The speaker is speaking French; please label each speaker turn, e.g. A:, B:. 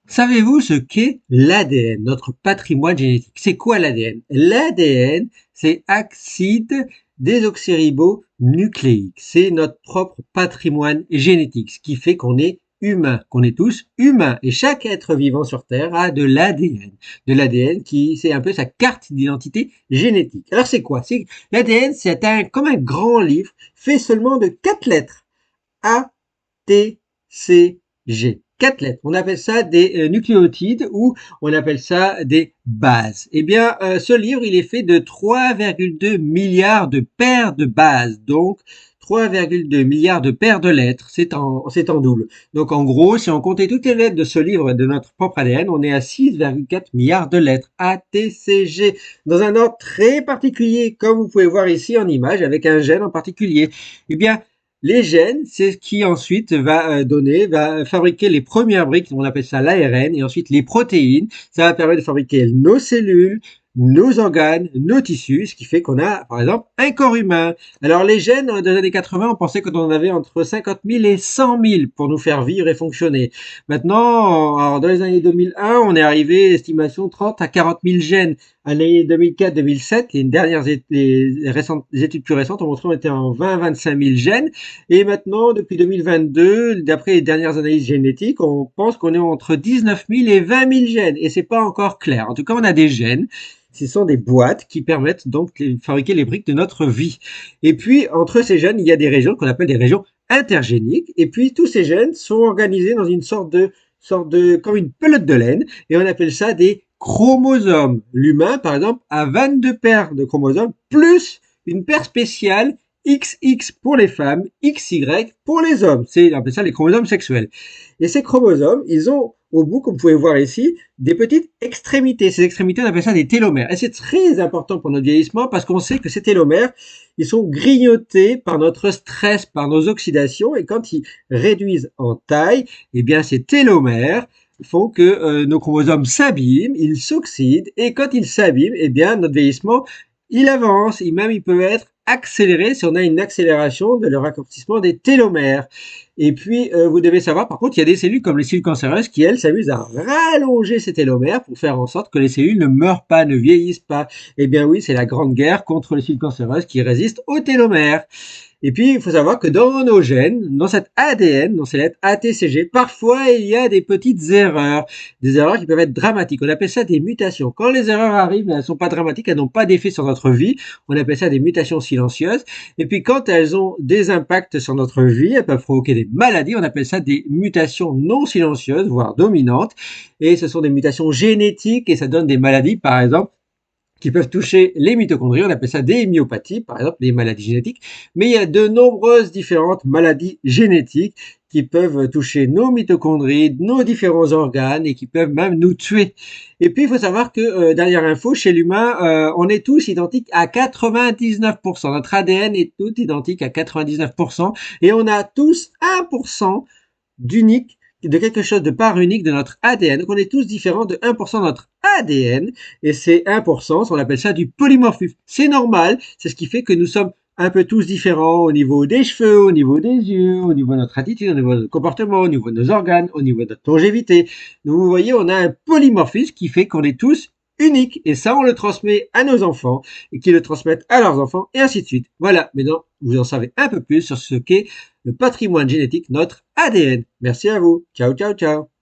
A: Savez-vous ce qu'est l'ADN, notre patrimoine génétique? C'est quoi l'ADN? L'ADN, c'est acide désoxyribonucléique. C'est notre propre patrimoine génétique, ce qui fait qu'on est humain, qu'on est tous humains. Et chaque être vivant sur Terre a de l'ADN. De l'ADN qui, c'est un peu sa carte d'identité génétique. Alors c'est quoi? L'ADN, c'est comme un grand livre fait seulement de 4 lettres. A, T, C, G. 4 lettres. On appelle ça des nucléotides ou on appelle ça des bases. Eh bien, ce livre, il est fait de 3,2 milliards de paires de bases. Donc, 3,2 milliards de paires de lettres. C'est en double. Donc, en gros, si on comptait toutes les lettres de ce livre de notre propre ADN, on est à 6,4 milliards de lettres. A, T, C, G. Dans un ordre très particulier, comme vous pouvez voir ici en image, avec un gène en particulier. Eh bien, les gènes, c'est ce qui ensuite va fabriquer les premières briques, on appelle ça l'ARN, et ensuite les protéines. Ça va permettre de fabriquer nos cellules, nos organes, nos tissus, ce qui fait qu'on a, par exemple, un corps humain. Alors les gènes, dans les années 80, on pensait qu'on en avait entre 50 000 et 100 000 pour nous faire vivre et fonctionner. Maintenant, alors dans les années 2001, on est arrivé, estimation 30 à 40 000 gènes. Année 2004-2007, les études plus récentes ont montré qu'on était en 20-25 000 gènes. Et maintenant, depuis 2022, d'après les dernières analyses génétiques, on pense qu'on est entre 19 000 et 20 000 gènes. Et c'est pas encore clair. En tout cas, on a des gènes. Ce sont des boîtes qui permettent donc de fabriquer les briques de notre vie. Et puis, entre ces gènes, il y a des régions qu'on appelle des régions intergéniques. Et puis, tous ces gènes sont organisés dans une comme une pelote de laine. Et on appelle ça des chromosomes. L'humain, par exemple, a 22 paires de chromosomes, plus une paire spéciale XX pour les femmes, XY pour les hommes. On appelle ça les chromosomes sexuels. Et ces chromosomes, ils ont au bout, comme vous pouvez voir ici, des petites extrémités. Ces extrémités, on appelle ça des télomères. Et c'est très important pour notre vieillissement parce qu'on sait que ces télomères, ils sont grignotés par notre stress, par nos oxydations. Et quand ils réduisent en taille, eh bien, ces télomères font que nos chromosomes s'abîment, ils s'oxydent. Et quand ils s'abîment, eh bien, notre vieillissement, il avance. Et même, il peut être accéléré si on a une accélération de le raccourcissement des télomères. Et puis, vous devez savoir, par contre, il y a des cellules comme les cellules cancéreuses qui, elles, s'amusent à rallonger ces télomères pour faire en sorte que les cellules ne meurent pas, ne vieillissent pas. Eh bien oui, c'est la grande guerre contre les cellules cancéreuses qui résistent aux télomères. Et puis, il faut savoir que dans nos gènes, dans cet ADN, dans ces lettres ATCG, parfois il y a des petites erreurs. Des erreurs qui peuvent être dramatiques. On appelle ça des mutations. Quand les erreurs arrivent, elles ne sont pas dramatiques, elles n'ont pas d'effet sur notre vie. On appelle ça des mutations silencieuses. Et puis, quand elles ont des impacts sur notre vie, elles peuvent provoquer des maladies. On appelle ça des mutations non silencieuses, voire dominantes. Et ce sont des mutations génétiques et ça donne des maladies, par exemple, qui peuvent toucher les mitochondries. On appelle ça des myopathies, par exemple, les maladies génétiques. Mais il y a de nombreuses différentes maladies génétiques qui peuvent toucher nos mitochondries, nos différents organes et qui peuvent même nous tuer. Et puis, il faut savoir que, dernière info, chez l'humain, on est tous identiques à 99%. Notre ADN est tout identique à 99%. Et on a tous 1% d'unique, de quelque chose de part unique de notre ADN. Donc on est tous différents de 1% de notre ADN. Et ces 1%, on appelle ça du polymorphisme. C'est normal, c'est ce qui fait que nous sommes un peu tous différents au niveau des cheveux, au niveau des yeux, au niveau de notre attitude, au niveau de notre comportement, au niveau de nos organes, au niveau de notre longévité. Donc vous voyez, on a un polymorphisme qui fait qu'on est tous uniques. Et ça, on le transmet à nos enfants et qui le transmettent à leurs enfants et ainsi de suite. Voilà, maintenant, vous en savez un peu plus sur ce qu'est le patrimoine génétique, notre ADN. Merci à vous. Ciao, ciao, ciao.